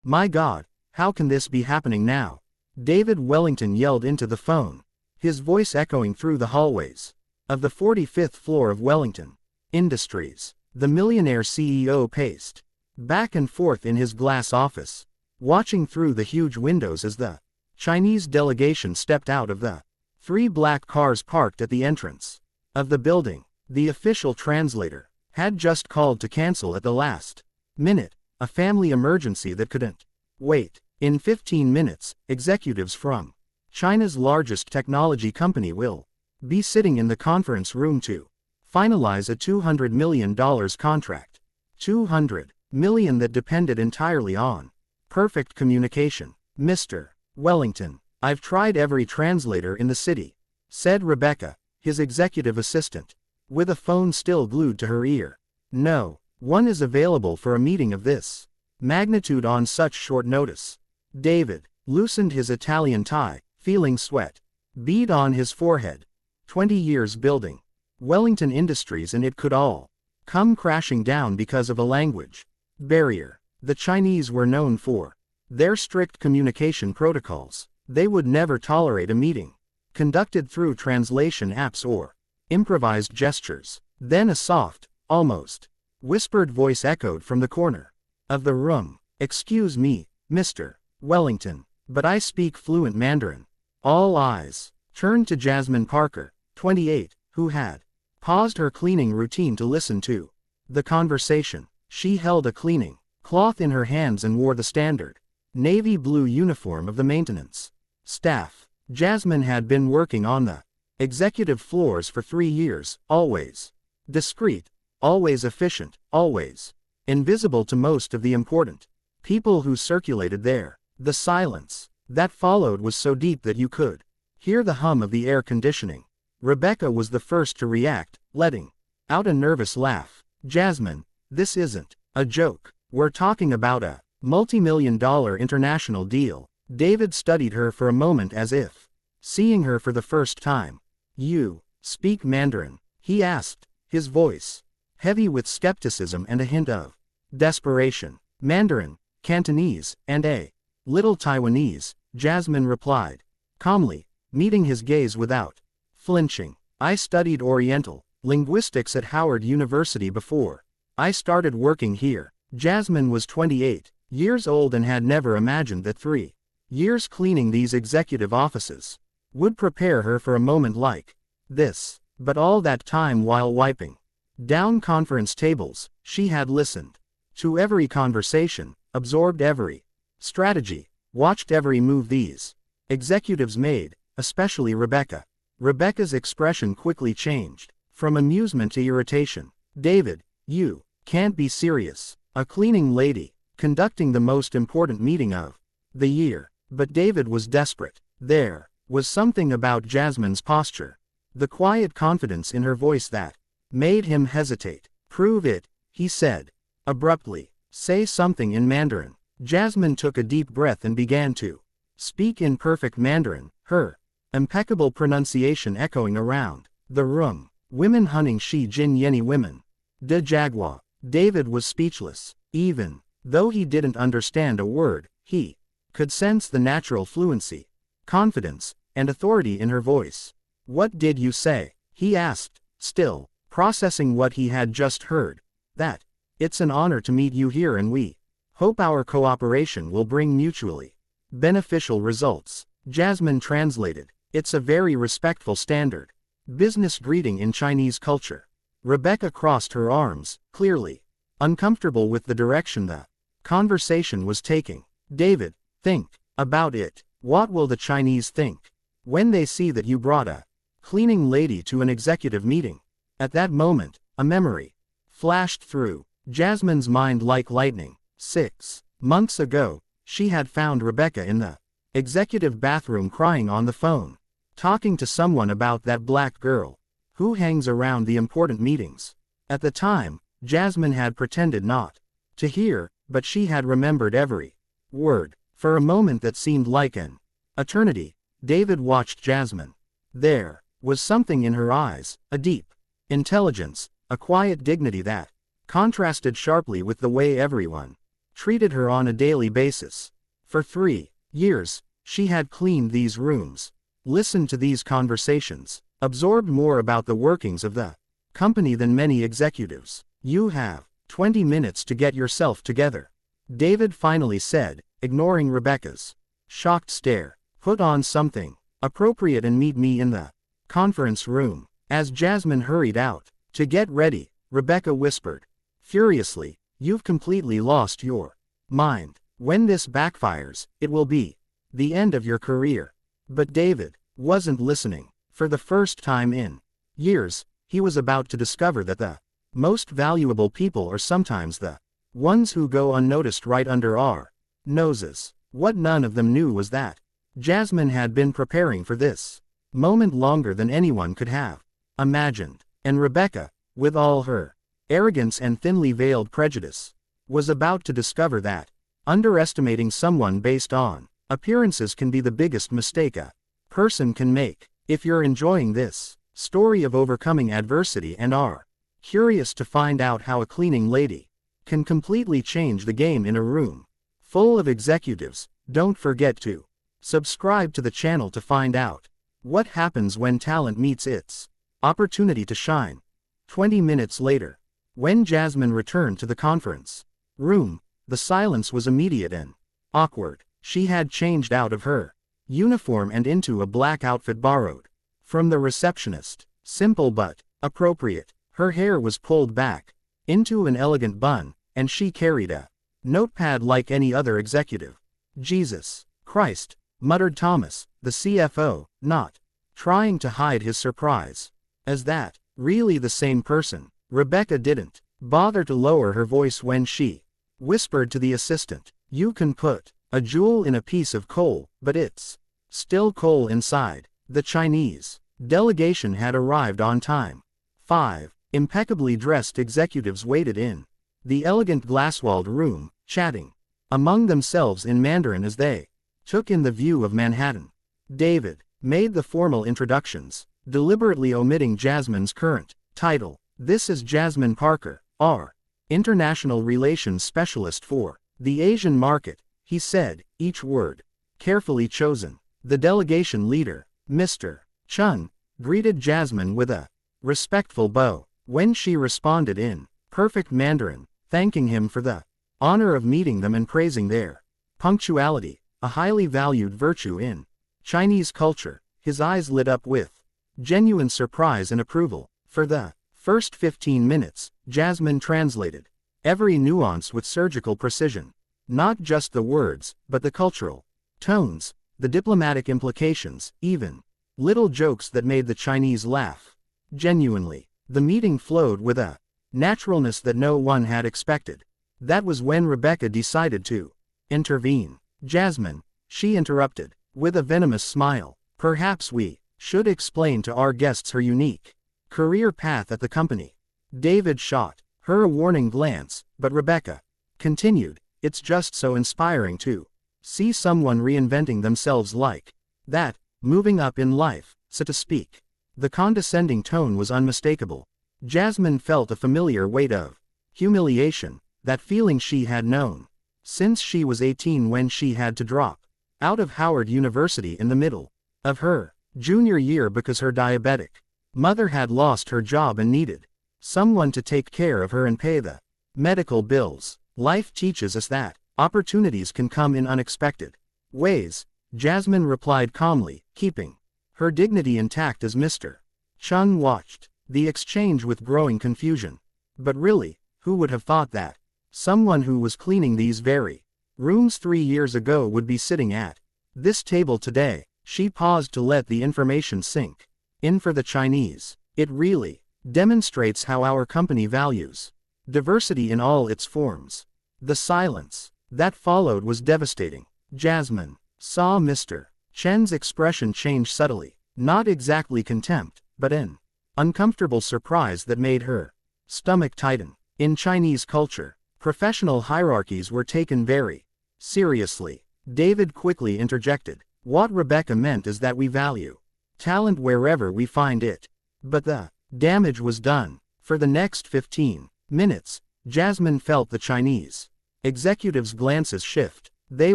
My God, how can this be happening now? David Wellington yelled into the phone, his voice echoing through the hallways of the 45th floor of Wellington Industries. The millionaire CEO paced back and forth in his glass office, watching through the huge windows as the Chinese delegation stepped out of the 3 black cars parked at the entrance of the building. The official translator had just called to cancel at the last minute a family emergency that couldn't wait. In 15 minutes, executives from China's largest technology company will be sitting in the conference room to finalize a $200 million contract. $200 million that depended entirely on perfect communication. Mr. Wellington, I've tried every translator in the city, said Rebecca, his executive assistant, with a phone still glued to her ear. No one is available for a meeting of this magnitude on such short notice. David loosened his Italian tie, feeling sweat bead on his forehead. 20 years building Wellington Industries, and it could all come crashing down because of a language barrier. The Chinese were known for their strict communication protocols. They would never tolerate a meeting conducted through translation apps or improvised gestures. Then a soft, almost whispered voice echoed from the corner of the room. Excuse me, Mr. Wellington, but I speak fluent Mandarin. All eyes turned to Jasmine Parker, 28, who had paused her cleaning routine to listen to the conversation. She held a cleaning cloth in her hands and wore the standard navy blue uniform of the maintenance staff. Jasmine had been working on the executive floors for 3 years, always discreet, always efficient, always invisible to most of the important people who circulated there. The silence that followed was so deep that you could hear the hum of the air conditioning. Rebecca was the first to react, letting out a nervous laugh. Jasmine, this isn't a joke. We're talking about a multi-million-dollar international deal. David studied her for a moment as if seeing her for the first time. You speak Mandarin? He asked, his voice heavy with skepticism and a hint of desperation. Mandarin, Cantonese, and a little Taiwanese, Jasmine replied calmly, meeting his gaze without flinching. I studied Oriental linguistics at Howard University before I started working here. Jasmine was 28 years old and had never imagined that 3 years cleaning these executive offices would prepare her for a moment like this. But all that time while wiping down conference tables, she had listened to every conversation, absorbed every strategy, watched every move these executives made, especially Rebecca. Rebecca's expression quickly changed from amusement to irritation. David, you can't be serious. A cleaning lady conducting the most important meeting of the year. But David was desperate. There was something about Jasmine's posture, the quiet confidence in her voice that made him hesitate. Prove it, he said abruptly. Say something in Mandarin. Jasmine took a deep breath and began to speak in perfect Mandarin, her impeccable pronunciation echoing around the room. Women hunting Shi Jin Yeni women. De Jaguar. David was speechless. Even though he didn't understand a word, he could sense the natural fluency, confidence, and authority in her voice. What did you say? He asked, still processing what he had just heard. That it's an honor to meet you here, and we hope our cooperation will bring mutually beneficial results. Jasmine translated. It's a very respectful standard business greeting in Chinese culture. Rebecca crossed her arms, clearly uncomfortable with the direction the conversation was taking. David, think about it. What will the Chinese think when they see that you brought a cleaning lady to an executive meeting? At that moment, a memory flashed through Jasmine's mind like lightning. 6 months ago, she had found Rebecca in the executive bathroom crying on the phone, talking to someone about that black girl who hangs around the important meetings. At the time, Jasmine had pretended not to hear, but she had remembered every word. For a moment that seemed like an eternity, David watched Jasmine. There was something in her eyes, a deep intelligence, a quiet dignity that contrasted sharply with the way everyone treated her on a daily basis. For 3 years, she had cleaned these rooms, listened to these conversations, absorbed more about the workings of the company than many executives. You have 20 minutes to get yourself together, David finally said, ignoring Rebecca's shocked stare. Put on something appropriate and meet me in the conference room. As Jasmine hurried out to get ready, Rebecca whispered furiously, "You've completely lost your mind. When this backfires, it will be the end of your career." But David wasn't listening. For the first time in years, he was about to discover that the most valuable people are sometimes the ones who go unnoticed right under our noses. What none of them knew was that Jasmine had been preparing for this moment longer than anyone could have imagined. And Rebecca, with all her arrogance and thinly veiled prejudice, was about to discover that underestimating someone based on appearances can be the biggest mistake a person can make. If you're enjoying this story of overcoming adversity and are curious to find out how a cleaning lady can completely change the game in a room full of executives, don't forget to subscribe to the channel to find out what happens when talent meets its opportunity to shine. 20 minutes later, when Jasmine returned to the conference room, the silence was immediate and awkward. She had changed out of her uniform and into a black outfit borrowed from the receptionist. Simple but appropriate. Her hair was pulled back into an elegant bun, and she carried a notepad like any other executive. "Jesus Christ," muttered Thomas, the CFO, not trying to hide his surprise. "Is that really the same person?" Rebecca didn't bother to lower her voice when she whispered to the assistant, "You can put a jewel in a piece of coal, but it's still coal inside." The Chinese delegation had arrived on time. 5 impeccably dressed executives waited in the elegant glass-walled room, chatting among themselves in Mandarin as they took in the view of Manhattan. David made the formal introductions, deliberately omitting Jasmine's current title. "This is Jasmine Parker, our International Relations Specialist for the Asian market," he said, each word carefully chosen. The delegation leader, Mr. Chun, greeted Jasmine with a respectful bow. When she responded in perfect Mandarin, thanking him for the honor of meeting them and praising their punctuality, a highly valued virtue in Chinese culture, his eyes lit up with genuine surprise and approval. For the first 15 minutes, Jasmine translated every nuance with surgical precision. Not just the words, but the cultural tones, the diplomatic implications, even little jokes that made the Chinese laugh genuinely. The meeting flowed with a naturalness that no one had expected. That was when Rebecca decided to intervene. "Jasmine," she interrupted, with a venomous smile, "perhaps we should explain to our guests her unique career path at the company." David shot her a warning glance, but Rebecca continued, "It's just so inspiring to see someone reinventing themselves like that, moving up in life, so to speak." The condescending tone was unmistakable. Jasmine felt a familiar weight of humiliation, that feeling she had known since she was 18 when she had to drop out of Howard University in the middle of her junior year because her diabetic mother had lost her job and needed someone to take care of her and pay the medical bills. Life teaches us that opportunities can come in unexpected ways, Jasmine replied calmly, keeping her dignity intact as Mr. Chun watched the exchange with growing confusion. But really, who would have thought that someone who was cleaning these very rooms 3 years ago would be sitting at this table today? She paused to let the information sink in. For the Chinese, it really demonstrates how our company values diversity in all its forms. The silence that followed was devastating. Jasmine saw Mr. Chen's expression change subtly, not exactly contempt, but an uncomfortable surprise that made her stomach tighten. In Chinese culture, professional hierarchies were taken very seriously. David quickly interjected, "What Rebecca meant is that we value talent wherever we find it." But the damage was done. For the next 15 minutes, Jasmine felt the Chinese Executives' glances shift. They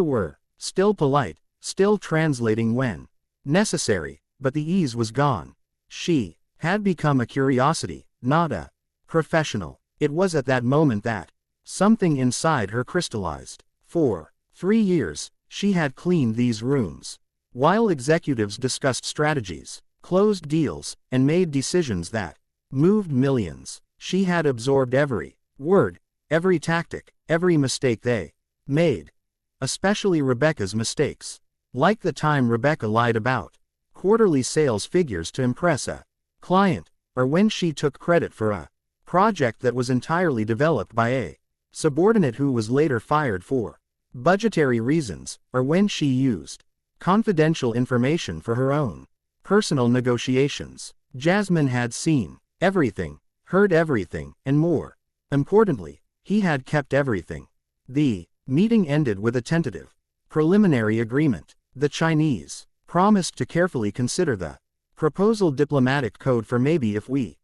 were still polite, still translating when necessary, but the ease was gone. She had become a curiosity, not a professional. It was at that moment that something inside her crystallized. For 3 years, she had cleaned these rooms. While executives discussed strategies, closed deals, and made decisions that moved millions, she had absorbed every word, every tactic, every mistake they made. Especially Rebecca's mistakes. Like the time Rebecca lied about quarterly sales figures to impress a client, or when she took credit for a project that was entirely developed by a subordinate who was later fired for budgetary reasons, or when she used confidential information for her own personal negotiations. Jasmine had seen everything, heard everything, and more importantly, he had kept everything. The meeting ended with a tentative preliminary agreement. The Chinese promised to carefully consider the proposal diplomatic code for maybe if we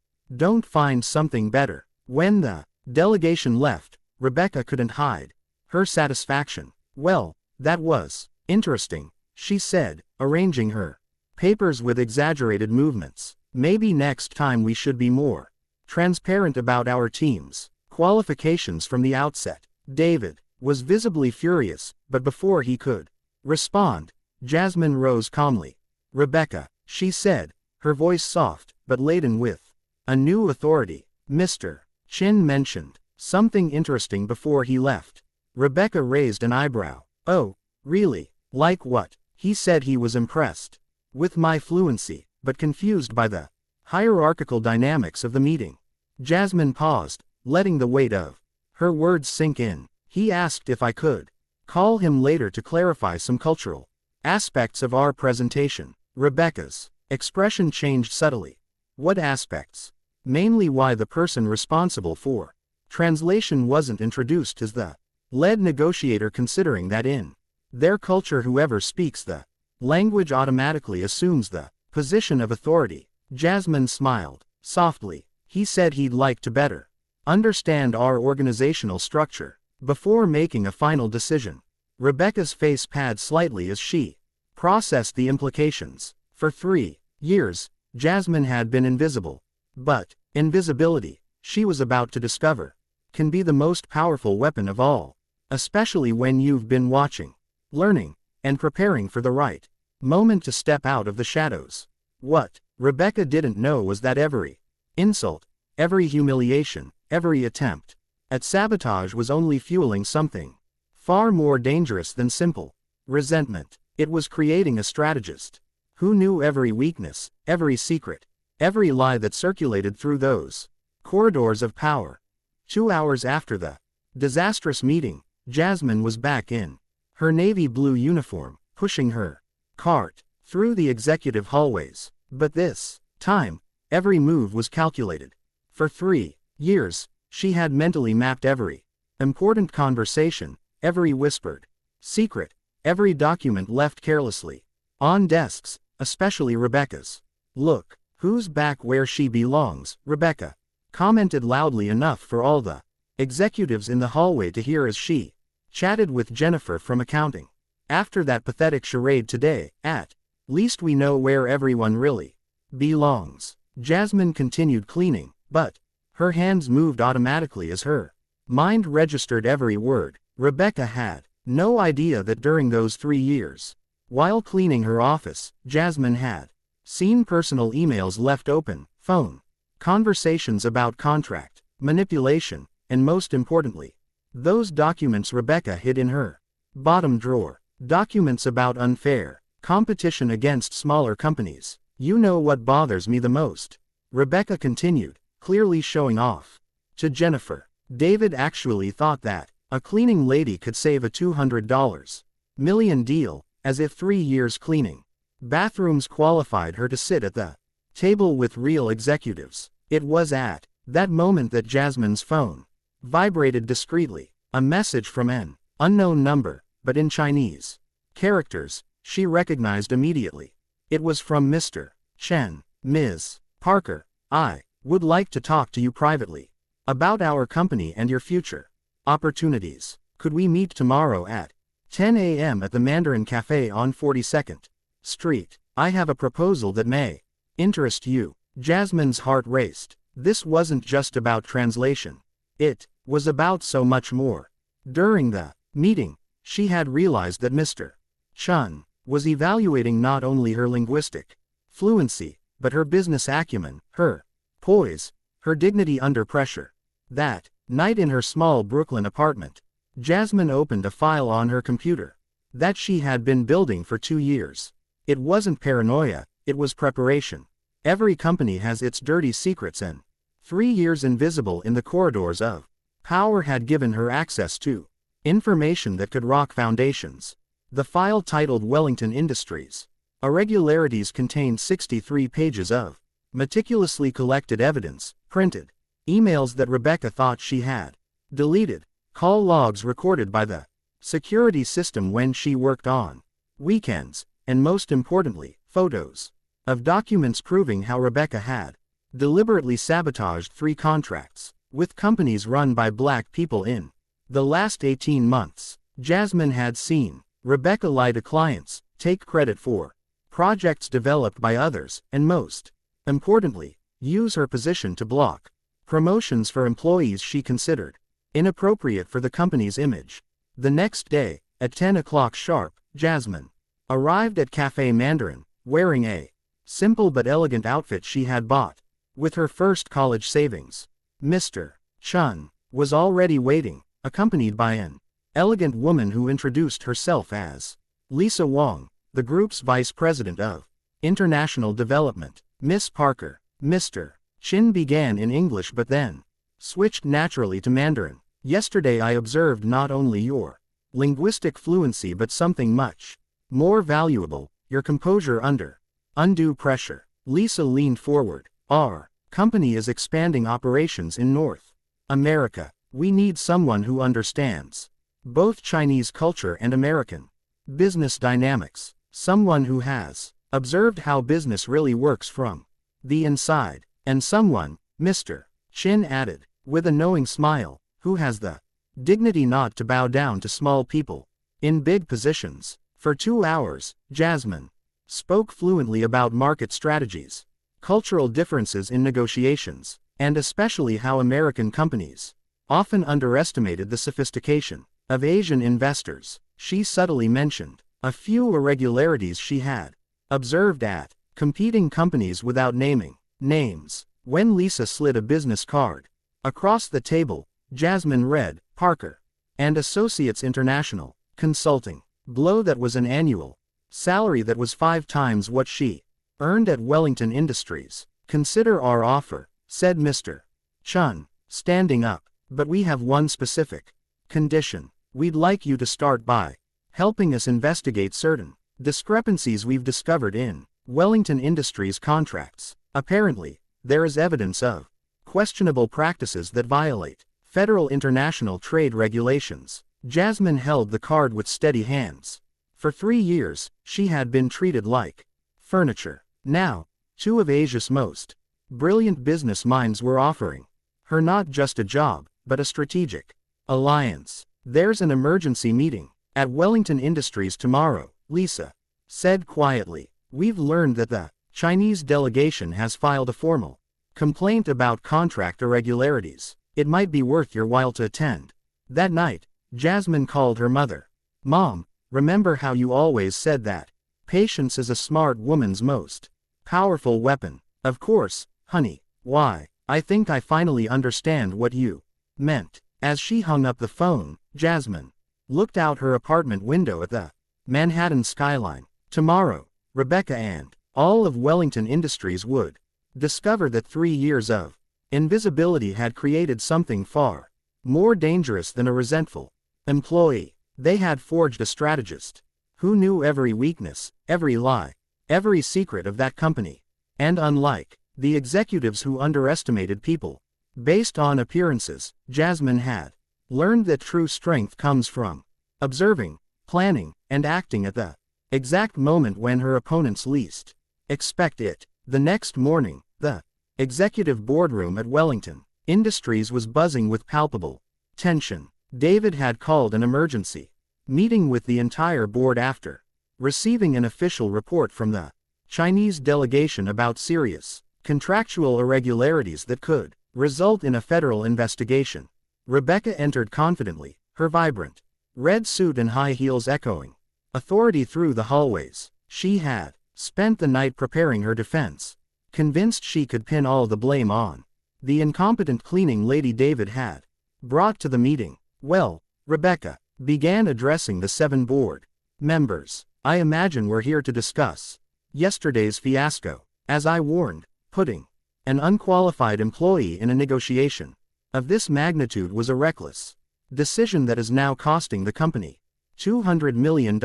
don't find something better. When the delegation left, Rebecca couldn't hide her satisfaction. Well, that was interesting, she said, arranging her papers with exaggerated movements. Maybe next time we should be more transparent about our team's qualifications from the outset. David was visibly furious, but before he could respond, Jasmine rose calmly. Rebecca, she said, her voice soft, but laden with a new authority. Mr. Chin mentioned something interesting before he left. Rebecca raised an eyebrow. Oh, really? Like what? He said he was impressed with my fluency, but confused by the hierarchical dynamics of the meeting. Jasmine paused, letting the weight of her words sink in. He asked if I could call him later to clarify some cultural aspects of our presentation. Rebecca's expression changed subtly. What aspects? Mainly why the person responsible for translation wasn't introduced as the lead negotiator, considering that in their culture whoever speaks the language automatically assumes the position of authority. Jasmine smiled softly. He said he'd like to better understand our organizational structure before making a final decision. Rebecca's face paled slightly as she processed the implications. For 3 years, Jasmine had been invisible. But invisibility, she was about to discover, can be the most powerful weapon of all. Especially when you've been watching, learning, and preparing for the right moment to step out of the shadows. What Rebecca didn't know was that every insult, every humiliation, every attempt at sabotage was only fueling something far more dangerous than simple resentment. It was creating a strategist who knew every weakness, every secret, every lie that circulated through those corridors of power. 2 hours after the disastrous meeting, Jasmine was back in her navy blue uniform, pushing her cart through the executive hallways. But this time, every move was calculated. For 3 years, she had mentally mapped every important conversation, every whispered secret, every document left carelessly on desks, especially Rebecca's. Look, who's back where she belongs, Rebecca commented loudly enough for all the executives in the hallway to hear as she chatted with Jennifer from accounting. After that pathetic charade today, at least we know where everyone really belongs. Jasmine continued cleaning, but her hands moved automatically as her mind registered every word. Rebecca had no idea that during those 3 years, while cleaning her office, Jasmine had seen personal emails left open, phone conversations about contract manipulation, and most importantly, those documents Rebecca hid in her bottom drawer. Documents about unfair competition against smaller companies. You know what bothers me the most? Rebecca continued, clearly showing off to Jennifer. David actually thought that a cleaning lady could save a $200 million deal, as if 3 years cleaning bathrooms qualified her to sit at the table with real executives. It was at that moment that Jasmine's phone vibrated discreetly. A message from an unknown number, but in Chinese characters, she recognized immediately. It was from Mr. Chen. Ms. Parker, I would like to talk to you privately about our company and your future opportunities. Could we meet tomorrow at 10 a.m. at the Mandarin Cafe on 42nd Street? I have a proposal that may interest you. Jasmine's heart raced. This wasn't just about translation. It was about so much more. During the meeting, she had realized that Mr. Chun was evaluating not only her linguistic fluency, but her business acumen, her poise, her dignity under pressure. That night in her small Brooklyn apartment, Jasmine opened a file on her computer that she had been building for 2 years. It wasn't paranoia, it was preparation. Every company has its dirty secrets, and 3 years invisible in the corridors of power had given her access to information that could rock foundations. The file, titled Wellington Industries Irregularities, contained 63 pages of meticulously collected evidence, printed emails that Rebecca thought she had deleted, call logs recorded by the security system when she worked on weekends, and most importantly, photos of documents proving how Rebecca had deliberately sabotaged 3 contracts with companies run by black people in the last 18 months. Jasmine had seen Rebecca lie to clients, take credit for projects developed by others, and most importantly, use her position to block promotions for employees she considered inappropriate for the company's image. The next day, at 10 o'clock sharp, Jasmine arrived at Café Mandarin, wearing a simple but elegant outfit she had bought with her first college savings. Mr. Chun was already waiting, accompanied by an elegant woman who introduced herself as Lisa Wong, the group's vice president of international development. Miss Parker. Mr. Chin began in English but then switched naturally to Mandarin. Yesterday I observed not only your linguistic fluency but something much more valuable, your composure under undue pressure. Lisa leaned forward. Our company is expanding operations in North America. We need someone who understands both Chinese culture and American business dynamics. Someone who has observed how business really works from the inside. And someone, Mr. Chin added, with a knowing smile, who has the dignity not to bow down to small people in big positions. For 2 hours, Jasmine spoke fluently about market strategies, cultural differences in negotiations, and especially how American companies often underestimated the sophistication of Asian investors. She subtly mentioned a few irregularities she had observed at competing companies without naming names. When Lisa slid a business card across the table, Jasmine read, Parker and Associates International Consulting. Blow. That was an annual salary that was 5 times what she earned at Wellington Industries. Consider our offer, said Mr. Chun, standing up. But we have one specific condition. We'd like you to start by helping us investigate certain discrepancies we've discovered in Wellington Industries contracts. Apparently, there is evidence of questionable practices that violate federal international trade regulations. Jasmine held the card with steady hands. For 3 years, she had been treated like furniture. Now, 2 of Asia's most brilliant business minds were offering her not just a job, but a strategic alliance. There's an emergency meeting at Wellington Industries tomorrow, Lisa said quietly. We've learned that the Chinese delegation has filed a formal complaint about contract irregularities. It might be worth your while to attend. That night, Jasmine called her mother. Mom, remember how you always said that patience is a smart woman's most powerful weapon? Of course, honey. Why, I think I finally understand what you meant. As she hung up the phone, Jasmine looked out her apartment window at the Manhattan skyline. Tomorrow, Rebecca and all of Wellington Industries would discover that 3 years of invisibility had created something far more dangerous than a resentful employee. They had forged a strategist who knew every weakness, every lie, every secret of that company. And unlike the executives who underestimated people based on appearances, Jasmine had learned that true strength comes from observing, planning, and acting at the exact moment when her opponents least expect it. The next morning, the executive boardroom at Wellington Industries was buzzing with palpable tension. David had called an emergency meeting with the entire board after receiving an official report from the Chinese delegation about serious contractual irregularities that could result in a federal investigation. Rebecca entered confidently, her vibrant red suit and high heels echoing authority through the hallways. She had spent the night preparing her defense, convinced she could pin all the blame on the incompetent cleaning lady David had brought to the meeting. Well, Rebecca began addressing the 7 board members. I imagine we're here to discuss yesterday's fiasco. As I warned, putting an unqualified employee in a negotiation of this magnitude was a reckless decision that is now costing the company $200 million.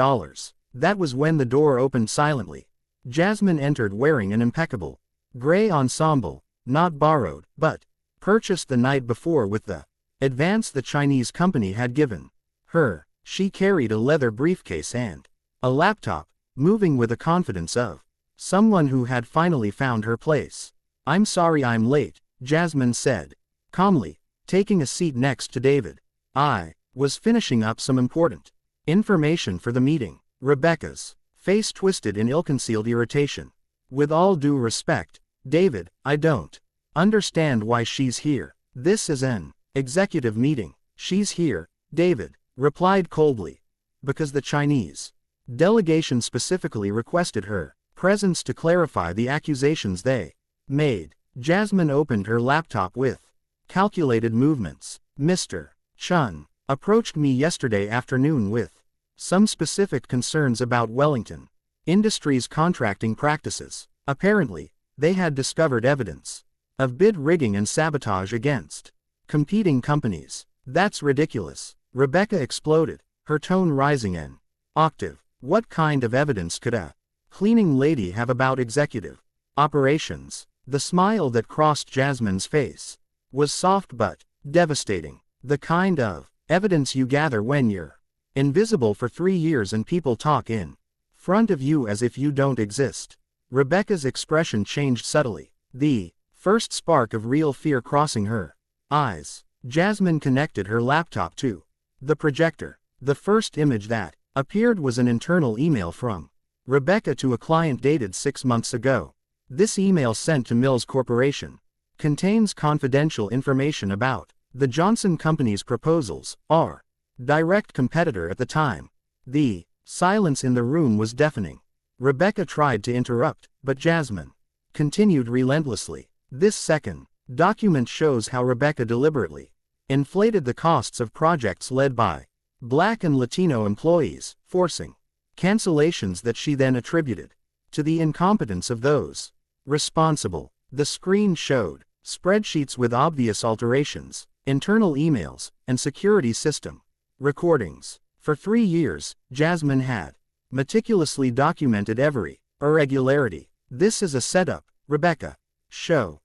That was when the door opened silently. Jasmine entered wearing an impeccable gray ensemble, not borrowed, but purchased the night before with the advance the Chinese company had given her. She carried a leather briefcase and a laptop, moving with the confidence of someone who had finally found her place. I'm sorry I'm late, Jasmine said calmly, taking a seat next to David. I was finishing up some important information for the meeting. Rebecca's face twisted in ill-concealed irritation. With all due respect, David, I don't understand why she's here. This is an executive meeting. She's here, David replied coldly, because the Chinese delegation specifically requested her presence to clarify the accusations they made. Jasmine opened her laptop with calculated movements. Mr. Chun approached me yesterday afternoon with some specific concerns about Wellington Industries' contracting practices. Apparently, they had discovered evidence of bid rigging and sabotage against competing companies. That's ridiculous, Rebecca exploded, her tone rising an octave. What kind of evidence could a cleaning lady have about executive operations? The smile that crossed Jasmine's face was soft but devastating. The kind of evidence you gather when you're invisible for 3 years and people talk in front of you as if you don't exist. Rebecca's expression changed subtly, the first spark of real fear crossing her eyes. Jasmine connected her laptop to the projector. The first image that appeared was an internal email from Rebecca to a client dated 6 months ago. This email, sent to Mills Corporation, contains confidential information about the Johnson Company's proposals, our direct competitor at the time. The silence in the room was deafening. Rebecca tried to interrupt, but Jasmine continued relentlessly. This second document shows how Rebecca deliberately inflated the costs of projects led by Black and Latino employees, forcing cancellations that she then attributed to the incompetence of those responsible. The screen showed spreadsheets with obvious alterations, internal emails, and security system recordings. For 3 years, Jasmine had meticulously documented every irregularity. This is a setup, Rebecca. Show